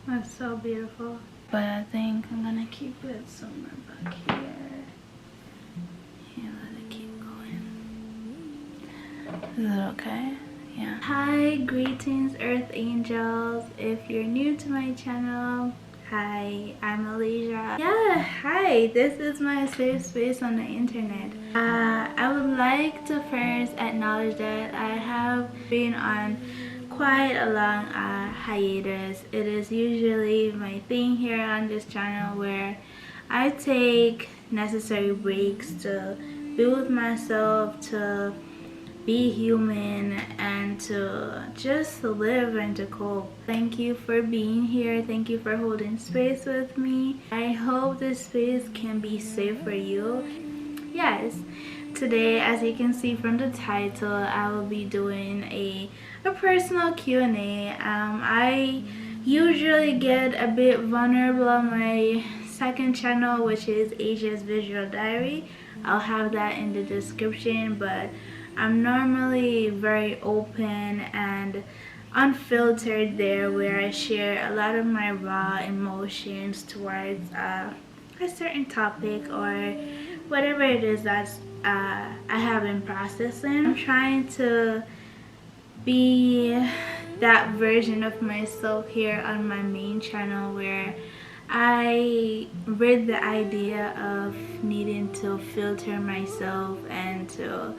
That's so beautiful. But I think I'm gonna keep it somewhere back here. Yeah, let it keep going. Is it okay? Yeah. Hi, greetings Earth Angels. If you're new to my channel, hi, I'm Alasia. Yeah, hi, this is my safe space on the internet. I would like to first acknowledge that I have been on quite a long hiatus. It is usually my thing here on this channel where I take necessary breaks to be with myself, to be human, and to just live and to cope. Thank you for being here. Thank you for holding space with me. I hope this space can be safe for you. Yes, today, as you can see from the title, I will be doing a personal Q&A. I usually get a bit vulnerable on my second channel, which is Asia's Visual Diary. I'll have that in the description, but I'm normally very open and unfiltered there, where I share a lot of my raw emotions towards a certain topic or whatever it is that I have been processing. I'm trying to be that version of myself here on my main channel, where I rid the idea of needing to filter myself and to,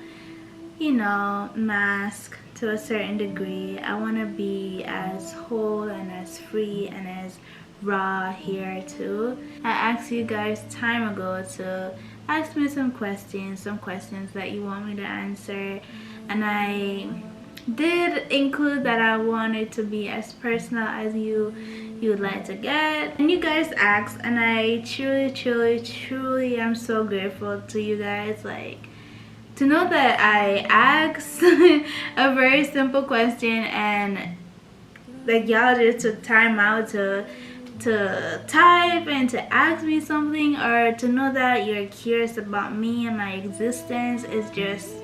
you know, mask to a certain degree. I want to be as whole and as free and as raw here too. I asked you guys time ago to ask me some questions that you want me to answer, and I did include that I wanted to be as personal as you would like to get, and you guys asked, and I truly am so grateful to you guys, like, to know that I asked a very simple question and like y'all just took time out to type and to ask me something, or to know that you're curious about me and my existence. Is just,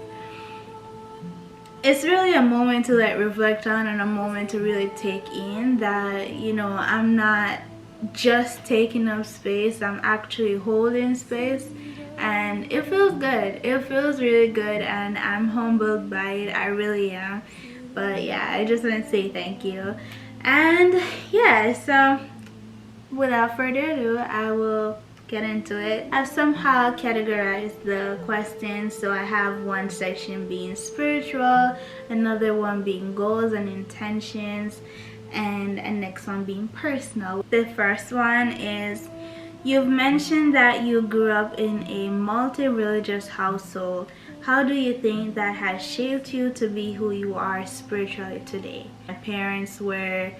it's really a moment to like reflect on, and a moment to really take in that, you know, I'm not just taking up space, I'm actually holding space, and it feels good. It feels really good, and I'm humbled by it. I really am. But yeah, I just want to say thank you. And yeah, so without further ado, I will get into it. I've somehow categorized the questions, so I have one section being spiritual, another one being goals and intentions, and a next one being personal. The first one is, you've mentioned that you grew up in a multi-religious household. How do you think that has shaped you to be who you are spiritually today? My parents grew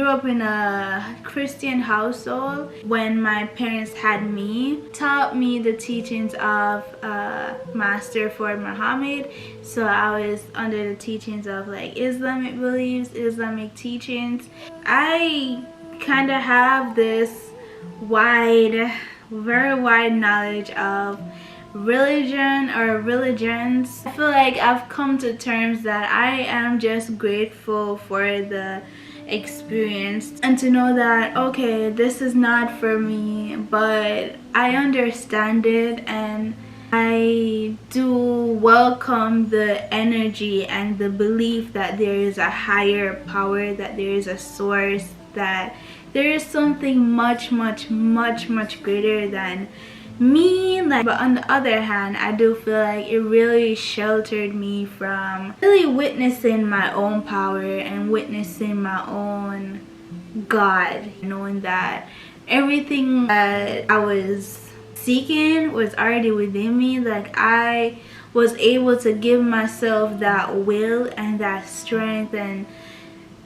up in a Christian household. When my parents had me, taught me the teachings of Master Ford Muhammad. So I was under the teachings of like Islamic beliefs, Islamic teachings. I kind of have this very wide knowledge of religion or religions. I feel like I've come to terms that I am just grateful for the experience, and to know that, okay, this is not for me, but I understand it, and I do welcome the energy and the belief that there is a higher power, that there is a source, that there is something much greater than me. Like, but on the other hand, I do feel like it really sheltered me from really witnessing my own power and witnessing my own God, knowing that everything that I was seeking was already within me. Like, I was able to give myself that will and that strength and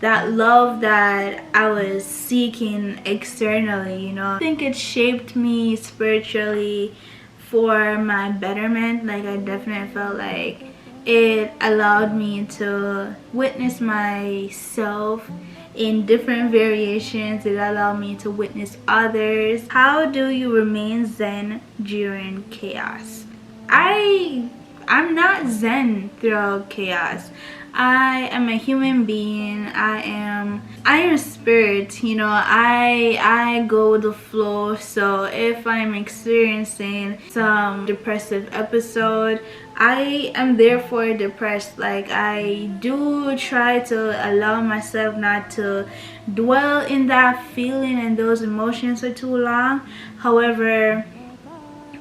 that love that I was seeking externally, you know. I think it shaped me spiritually for my betterment. Like, I definitely felt like it allowed me to witness myself in different variations. It allowed me to witness others. How do you remain zen during chaos? I'm not zen throughout chaos. I am a human being. I am spirit, you know. I go with the flow. So if I'm experiencing some depressive episode, I am therefore depressed. Like, I do try to allow myself not to dwell in that feeling and those emotions for too long. However,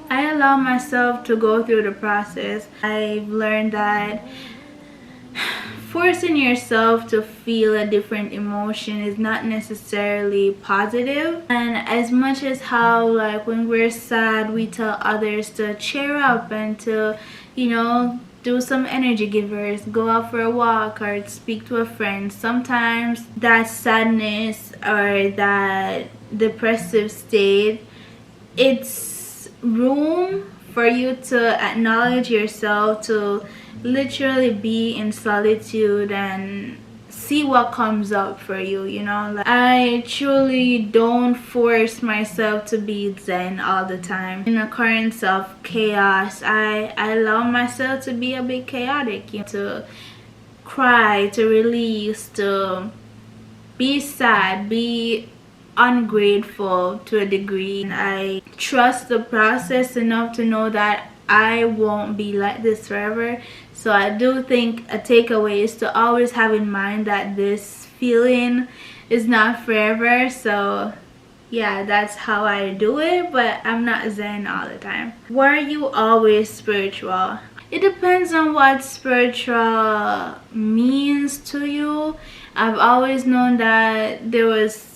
I allow myself to go through the process. I've learned that forcing yourself to feel a different emotion is not necessarily positive. And as much as how, like, when we're sad, we tell others to cheer up and to, you know, do some energy givers, go out for a walk or speak to a friend, sometimes that sadness or that depressive state, it's room for you to acknowledge yourself, to literally be in solitude and see what comes up for you, you know. Like, I truly don't force myself to be zen all the time. In the currents of chaos, I allow myself to be a bit chaotic, you know, to cry, to release, to be sad, be ungrateful to a degree. And I trust the process enough to know that I won't be like this forever. So I do think a takeaway is to always have in mind that this feeling is not forever. So yeah, that's how I do it, but I'm not zen all the time. Were you always spiritual? It depends on what spiritual means to you. I've always known that there was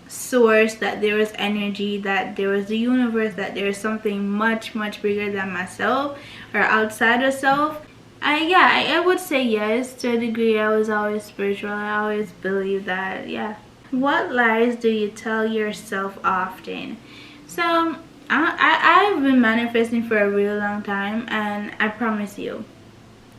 source, that there was energy, that there was the universe, that there is something much bigger than myself or outside of self. I would say yes, to a degree. I was always spiritual. I always believe that. Yeah. What lies do you tell yourself often? So I've been manifesting for a really long time, and I promise you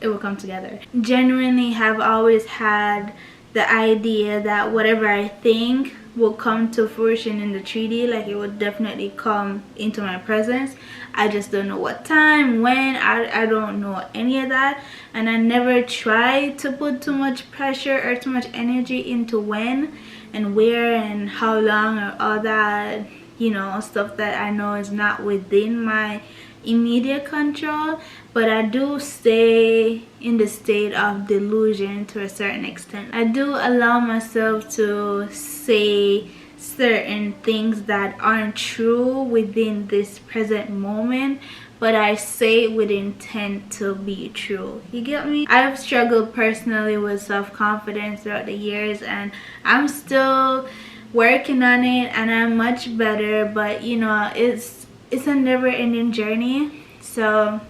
it will come together. Genuinely have always had the idea that whatever I think will come to fruition in the 3D. Like, it will definitely come into my presence. I just don't know what time, when. I don't know any of that, and I never try to put too much pressure or too much energy into when and where and how long or all that, you know, stuff that I know is not within my immediate control. But I do stay in the state of delusion to a certain extent. I do allow myself to say certain things that aren't true within this present moment, but I say it with intent to be true. You get me? I've struggled personally with self-confidence throughout the years, and I'm still working on it, and I'm much better. But you know, it's a never-ending journey. So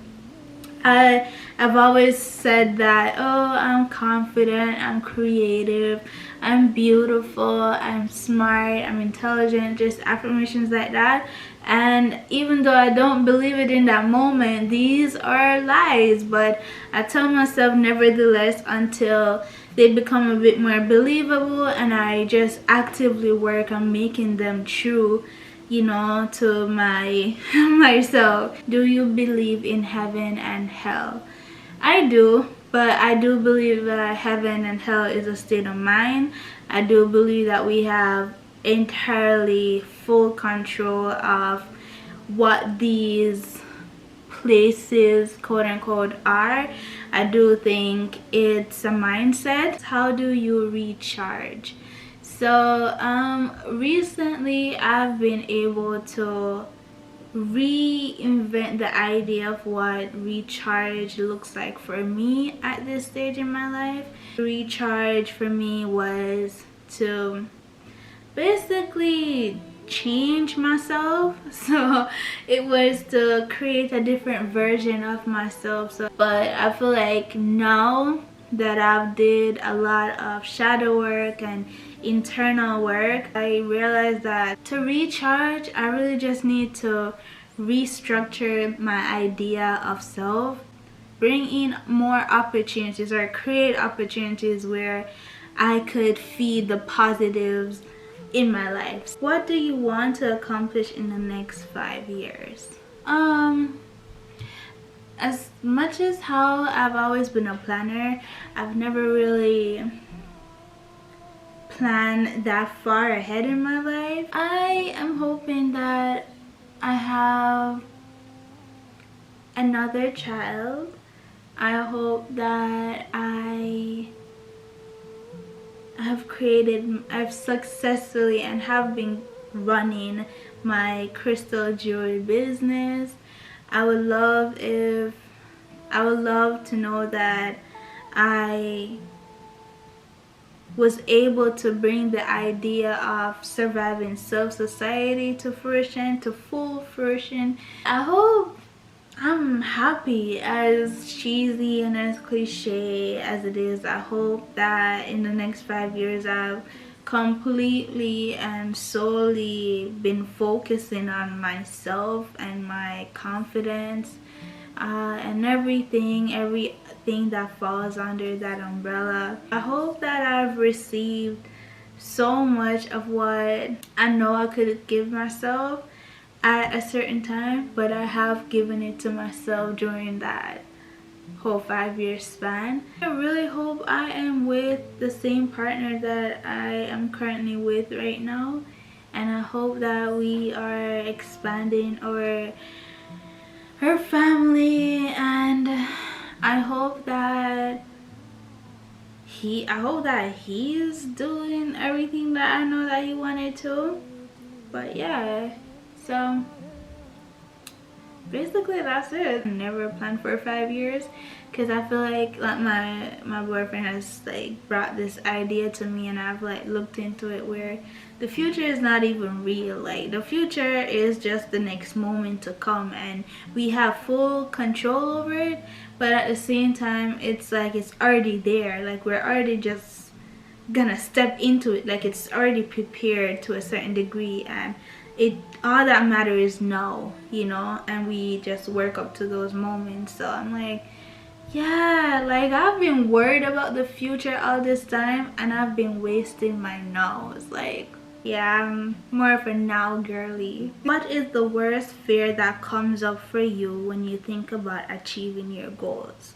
I've always said that, oh, I'm confident, I'm creative, I'm beautiful, I'm smart, I'm intelligent, just affirmations like that. And even though I don't believe it in that moment, these are lies. But I tell myself nevertheless until they become a bit more believable, and I just actively work on making them true, you know, to myself. Do you believe in heaven and hell? I do, but I do believe that heaven and hell is a state of mind. I do believe that we have entirely full control of what these places, quote unquote, are. I do think it's a mindset. How do you recharge? So recently I've been able to reinvent the idea of what recharge looks like for me at this stage in my life. Recharge for me was to basically change myself. So it was to create a different version of myself. So, but I feel like now that I've did a lot of shadow work and internal work, I realized that to recharge, I really just need to restructure my idea of self, bring in more opportunities or create opportunities where I could feed the positives in my life. What do you want to accomplish in the next 5 years? As much as how I've always been a planner, I've never really planned that far ahead in my life. I am hoping that I have another child. I hope that I've successfully and have been running my crystal jewelry business. I would love to know that I was able to bring the idea of surviving self-society to fruition, to full fruition. I hope I'm happy, as cheesy and as cliche as it is. I hope that in the next 5 years I've completely and solely been focusing on myself and my confidence, and everything that falls under that umbrella. I hope that I've received so much of what I know I could give myself at a certain time, but I have given it to myself during that whole 5-year span. I really hope I am with the same partner that I am currently with right now, and I hope that we are expanding our family, and I hope that he's doing everything that I know that he wanted to. But yeah, so basically that's it. I never planned for 5 years, because I feel like my boyfriend has like brought this idea to me, and I've like looked into it, where the future is not even real. Like, the future is just the next moment to come, and we have full control over it, but at the same time it's like it's already there. Like, we're already just gonna step into it. Like, it's already prepared to a certain degree, and all that matters is now, you know, and we just work up to those moments. So I'm like, yeah, like, I've been worried about the future all this time, and I've been wasting my nows. Like, yeah, I'm more of a now girly. What is the worst fear that comes up for you when you think about achieving your goals?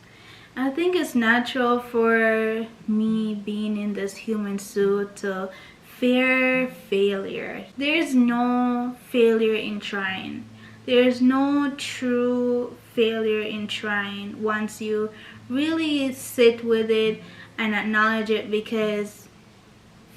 I think it's natural for me, being in this human suit, to fear failure. There's no failure in trying. There's no true failure in trying once you really sit with it and acknowledge it, because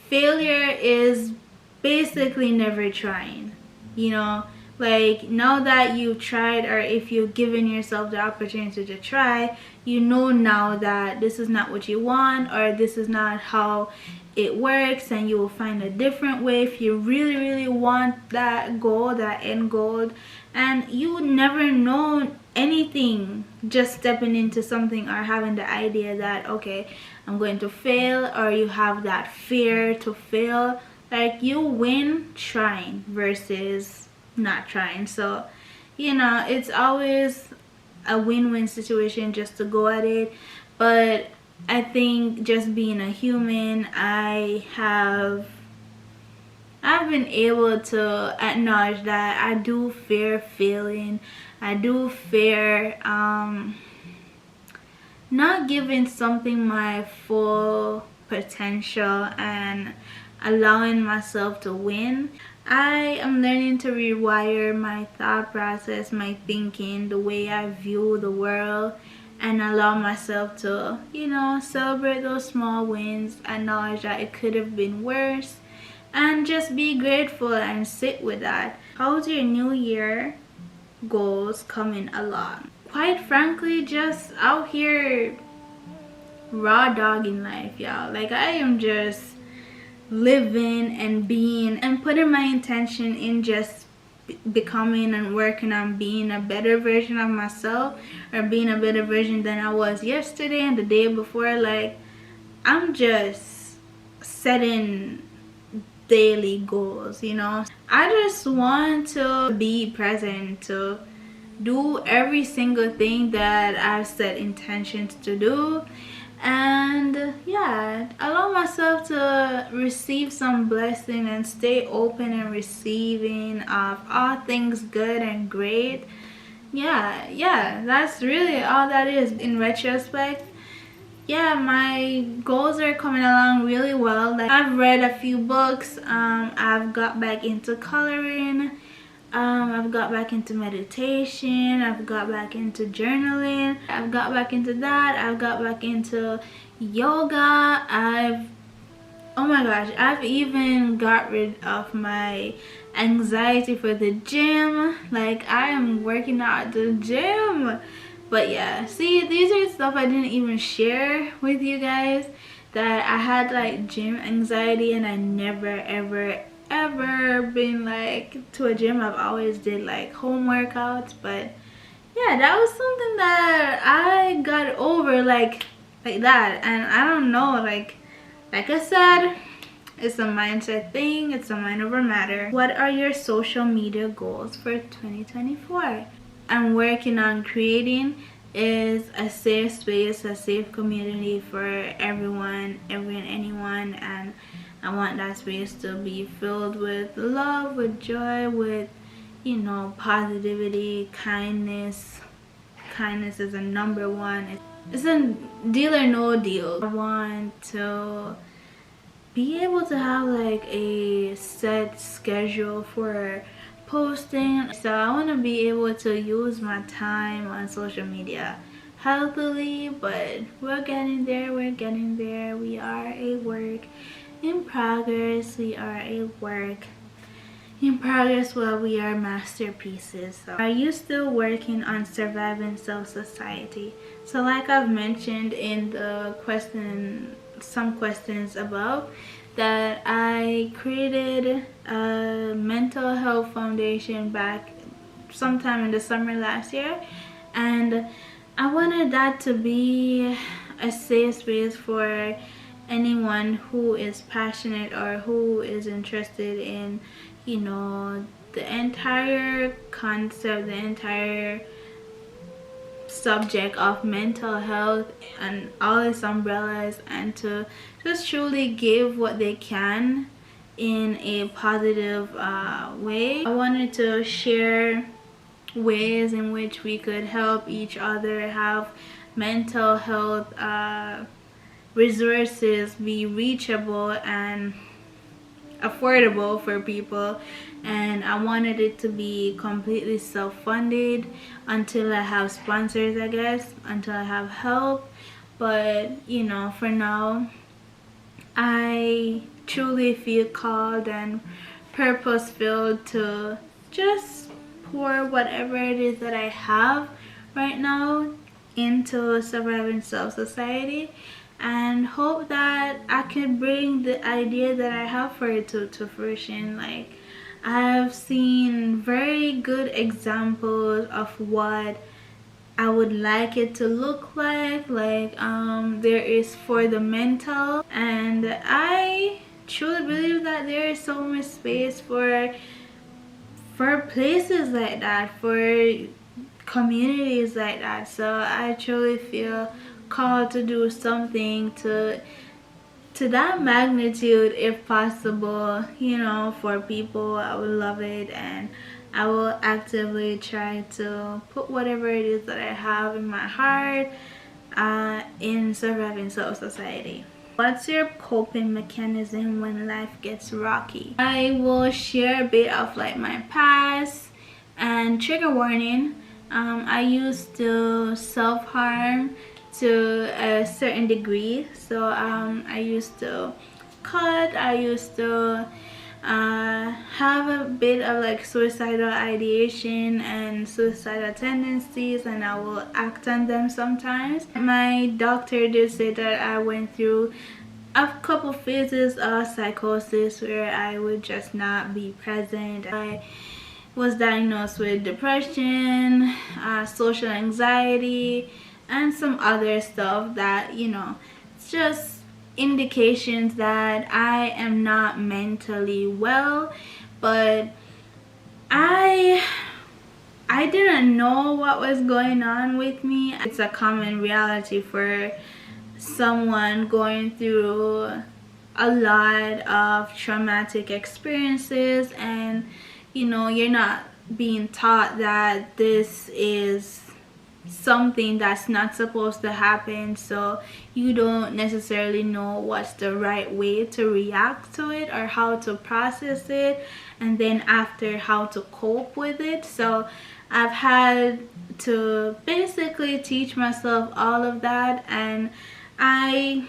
failure is basically never trying, you know. Like, now that you've tried, or if you've given yourself the opportunity to try, you know now that this is not what you want, or this is not how it works, and you will find a different way if you really want that goal, that end goal. And you would never know anything just stepping into something, or having the idea that, okay, I'm going to fail, or you have that fear to fail. Like, you win trying versus not trying. So, you know, it's always a win-win situation just to go at it. But I think just being a human, I've been able to acknowledge that I do fear failing. I do fear not giving something my full potential and allowing myself to win. I am learning to rewire my thought process, my thinking, the way I view the world, and allow myself to, you know, celebrate those small wins, acknowledge that it could have been worse, and just be grateful and sit with that. How's your new year goals coming along? Quite frankly, just out here raw dogging life, y'all. Like, I am just living and being and putting my intention in just becoming and working on being a better version of myself, or being a better version than I was yesterday and the day before. Like, I'm just setting daily goals, you know. I just want to be present, to do every single thing that I've set intentions to do, and yeah, allow myself to receive some blessing and stay open and receiving of all things good and great. Yeah, that's really all that is in retrospect. Yeah, my goals are coming along really well. Like, I've read a few books, I've got back into coloring, I've got back into meditation, I've got back into journaling, I've got back into that, I've got back into yoga, oh my gosh, I've even got rid of my anxiety for the gym. Like, I am working out at the gym. But yeah, see, these are stuff I didn't even share with you guys, that I had like gym anxiety, and I never ever been like to a gym. I've always did like home workouts. But yeah, that was something that I got over like that. And I don't know, like I said, it's a mindset thing. It's a mind over matter. What are your social media goals for 2024? I'm working on creating is a safe space, a safe community for everyone, anyone, and I want that space to be filled with love, with joy, with, you know, positivity, kindness. Kindness is a number one. It's a deal or no deal. I want to be able to have like a set schedule for posting. So I want to be able to use my time on social media healthily, but we're getting there. We are a work in progress. We are a work in progress while we are masterpieces. So, are you still working on surviving self-society? So like I've mentioned in the some questions above, that I created a mental health foundation back sometime in the summer last year, and I wanted that to be a safe space for anyone who is passionate or who is interested in, you know, the entire concept, the entire subject of mental health and all its umbrellas, and to just truly give what they can in a positive way. I wanted to share ways in which we could help each other have mental health resources be reachable and affordable for people, and I wanted it to be completely self-funded until I have sponsors, I guess, until I have help. But you know, for now, I truly feel called and purpose-filled to just pour whatever it is that I have right now into surviving self-society, and hope that I can bring the idea that I have for it to fruition. Like, I've seen very good examples of what I would like it to look like there is for the mental, and I truly believe that there is so much space for places like that, for communities like that. So I truly feel called to do something to that magnitude, if possible, you know, for people. I would love it, and I will actively try to put whatever it is that I have in my heart in surviving self-society. What's your coping mechanism when life gets rocky? I will share a bit of like my past, and trigger warning, I used to self-harm to a certain degree. So I used to cut, I used to have a bit of like suicidal ideation and suicidal tendencies, and I will act on them sometimes. My doctor did say that I went through a couple phases of psychosis where I would just not be present. I was diagnosed with depression, social anxiety, and some other stuff that, you know, it's just indications that I am not mentally well. But I didn't know what was going on with me. It's a common reality for someone going through a lot of traumatic experiences, and you know, you're not being taught that this is something that's not supposed to happen, so you don't necessarily know what's the right way to react to it or how to process it, and then after how to cope with it. So I've had to basically teach myself all of that, and I'm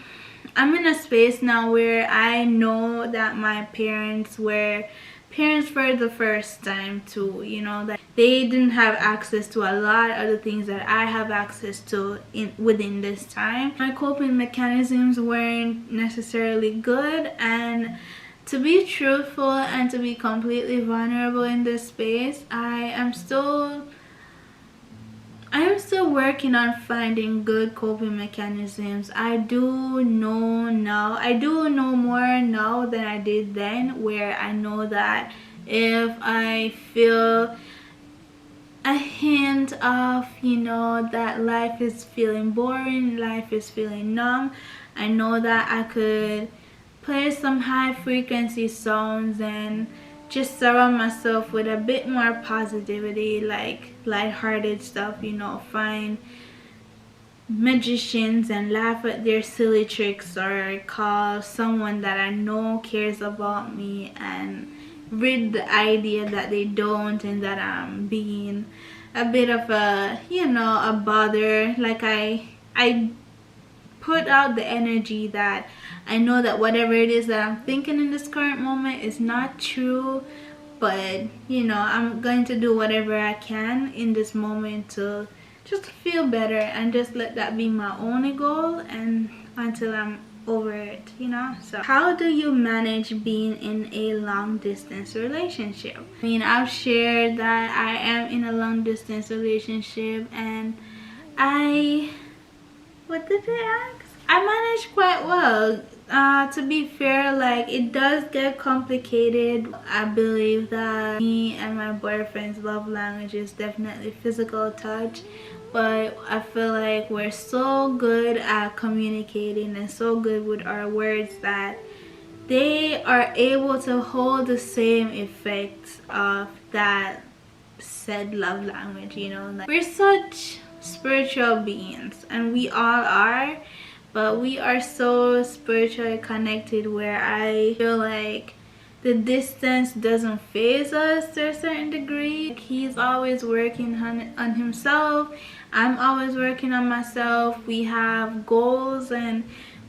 in a space now where I know that my parents were parents for the first time too, you know, that they didn't have access to a lot of the things that I have access to within this time. My coping mechanisms weren't necessarily good, and to be truthful and to be completely vulnerable in this space, I am still working on finding good coping mechanisms. I do know more now than I did then, where I know that if I feel a hint of, you know, that life is feeling boring, life is feeling numb, I know that I could play some high frequency sounds and just surround myself with a bit more positivity, like lighthearted stuff, you know, find magicians and laugh at their silly tricks, or call someone that I know cares about me and rid the idea that they don't and that I'm being a bit of a, you know, a bother. Like I put out the energy that I know that whatever it is that I'm thinking in this current moment is not true, but you know, I'm going to do whatever I can in this moment to just feel better, and just let that be my only goal, and until I'm over it, you know. So how do you manage being in a long distance relationship? I mean, I've shared that I am in a long distance relationship, and what did they ask? I manage quite well. To be fair, like, it does get complicated. I believe that me and my boyfriend's love language is definitely physical touch, but I feel like we're so good at communicating and so good with our words that they are able to hold the same effects of that said love language, you know. Like, we're such spiritual beings, and we all are, but we are so spiritually connected where I feel like the distance doesn't phase us to a certain degree. Like, he's always working on himself, I'm always working on myself. We have goals, and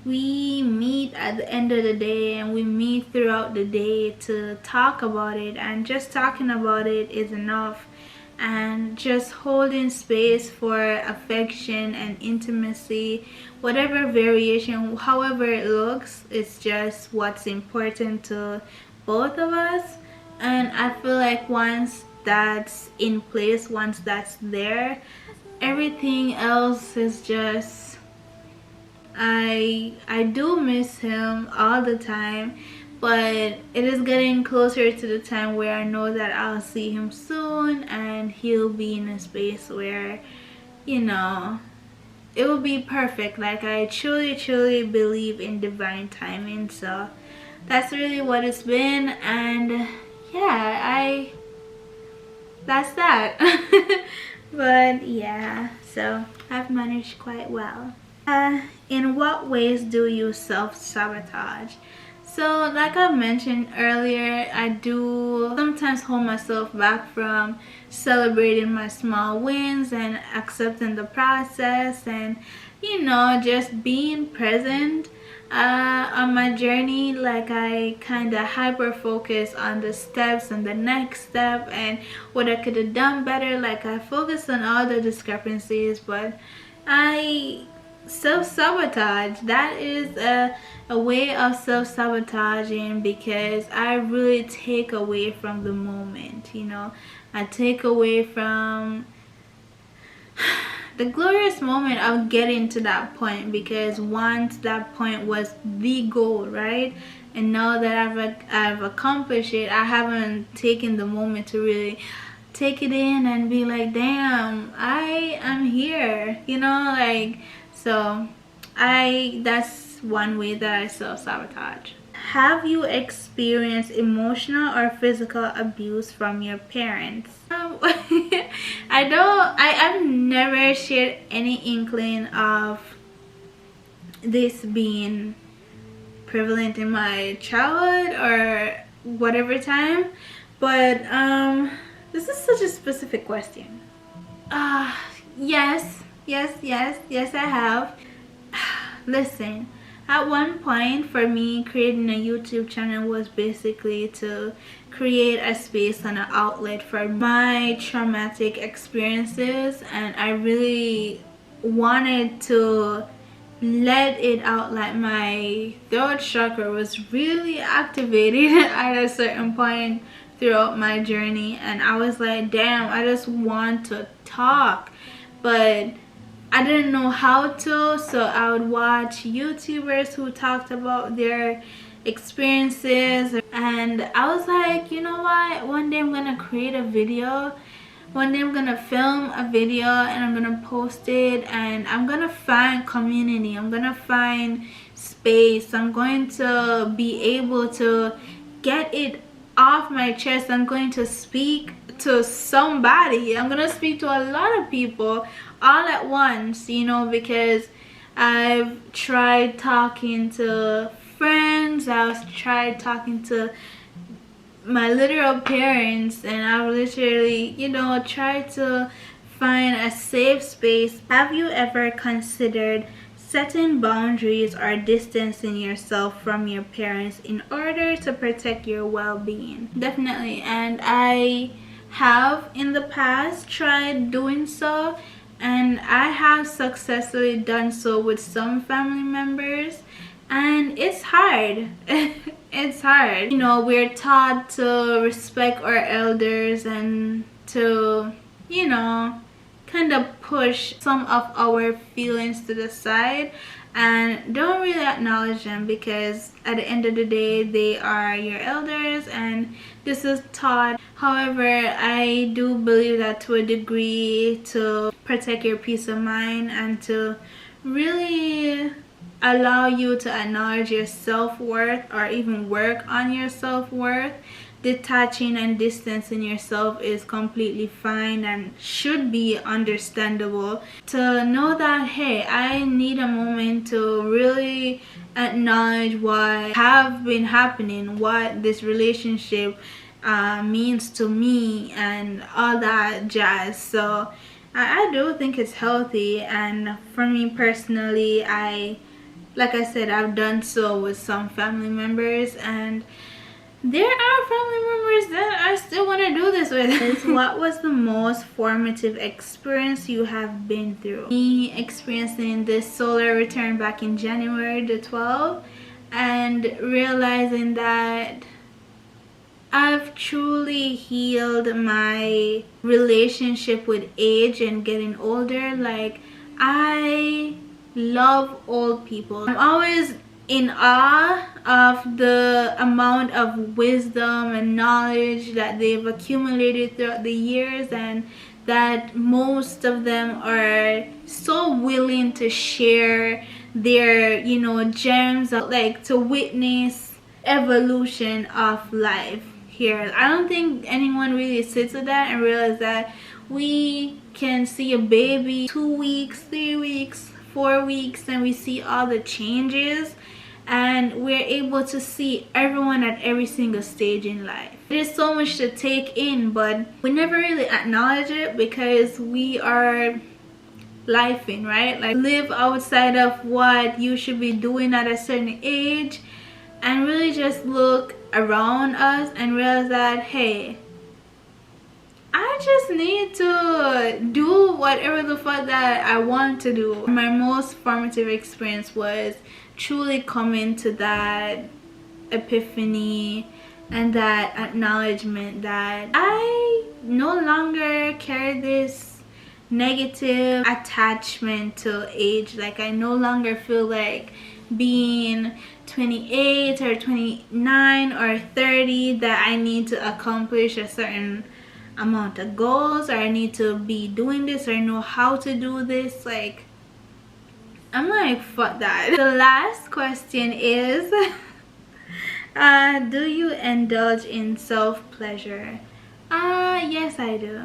we meet at the end of the day, and we meet throughout the day to talk about it, and just talking about it is enough. And just holding space for affection and intimacy, whatever variation, however it looks, it's just what's important to both of us. And I feel like once that's in place, once that's there, everything else is just, I do miss him all the time, but it is getting closer to the time where I know that I'll see him soon, and he'll be in a space where, you know, it will be perfect. Like, I truly believe in divine timing. So that's really what it's been, and yeah, that's that. But yeah, so I've managed quite well. In what ways do you self-sabotage? So like I mentioned earlier, I do sometimes hold myself back from celebrating my small wins and accepting the process, and you know, just being present on my journey. Like, I kind of hyper focus on the steps and the next step and what I could have done better. Like, I focus on all the discrepancies, but I self-sabotage. That is a way of self-sabotaging, because I really take away from the moment, you know. I take away from the glorious moment of getting to that point, because once that point was the goal, right? And now that I've accomplished it, I haven't taken the moment to really take it in and be like, damn, I am here, you know. Like, so that's one way that I self-sabotage. Have you experienced emotional or physical abuse from your parents? I've never shared any inkling of this being prevalent in my childhood or whatever time, but this is such a specific question. Yes, I have. Listen, at one point for me, creating a YouTube channel was basically to create a space and an outlet for my traumatic experiences, and I really wanted to let it out. Like, my throat chakra was really activated at a certain point throughout my journey, and I was like, damn, I just want to talk, but I didn't know how to. So I would watch YouTubers who talked about their experiences, and I was like, you know what, one day I'm gonna create a video. One day I'm gonna film a video and I'm gonna post it, and I'm gonna find community, I'm gonna find space, I'm going to be able to get it off my chest. I'm going to speak to somebody. I'm gonna speak to a lot of people all at once, you know, because I've tried talking to friends, I've tried talking to my literal parents, and I've literally, you know, tried to find a safe space. Have you ever considered setting boundaries or distancing yourself from your parents in order to protect your well-being? Definitely, and I have in the past tried doing so, and I have successfully done so with some family members, and it's hard. It's hard, you know. We're taught to respect our elders and to, you know, kind of push some of our feelings to the side and don't really acknowledge them, because at the end of the day they are your elders and this is taught. However, I do believe that to a degree, to protect your peace of mind and to really allow you to acknowledge your self-worth or even work on your self-worth, detaching and distancing yourself is completely fine and should be understandable. To know that, hey, I need a moment to really acknowledge what have been happening, what this relationship means to me and all that jazz. So I do think it's healthy, and for me personally, like I said, I've done so with some family members, and there are family members that I still want to do this with. What was the most formative experience you have been through? Me experiencing this solar return back in January the 12th and realizing that I've truly healed my relationship with age and getting older. Like, I love old people. I'm always in awe of the amount of wisdom and knowledge that they've accumulated throughout the years, and that most of them are so willing to share their, you know, gems, like to witness evolution of life here. I don't think anyone really sits with that and realizes that we can see a baby 2 weeks, 3 weeks, 4 weeks, and we see all the changes, and we're able to see everyone at every single stage in life. There's so much to take in, but we never really acknowledge it because we are lifing, right? Like, live outside of what you should be doing at a certain age, and really just look around us and realize that, hey, I just need to do whatever the fuck that I want to do. My most formative experience was truly coming to that epiphany and that acknowledgement that I no longer carry this negative attachment to age. Like, I no longer feel like being 28 or 29 or 30 that I need to accomplish a certain amount of goals, or I need to be doing this or know how to do this. Like, I'm like, fuck that. The last question is do you indulge in self-pleasure? Yes, I do.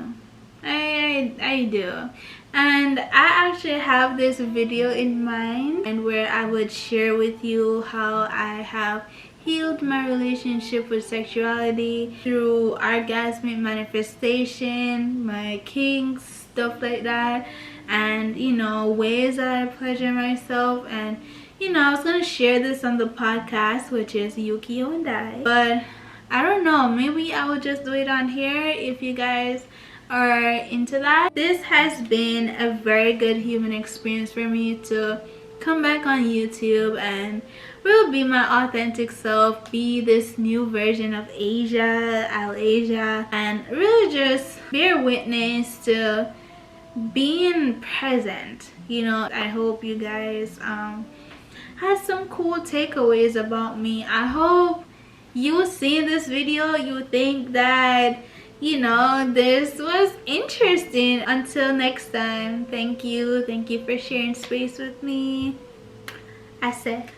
I do. And I actually have this video in mind, and where I would share with you how I have healed my relationship with sexuality through orgasmic manifestation, my kinks, stuff like that, and you know, ways that I pleasure myself. And you know, I was gonna share this on the podcast, which is Yukio and I, but I don't know, maybe I will just do it on here if you guys are into that. This has been a very good human experience for me to come back on YouTube and really be my authentic self, be this new version of Asia, Alasia, and really just bear witness to being present. You know, I hope you guys had some cool takeaways about me. I hope you see this video, you think that, you know, this was interesting. Until next time, thank you for sharing space with me. I said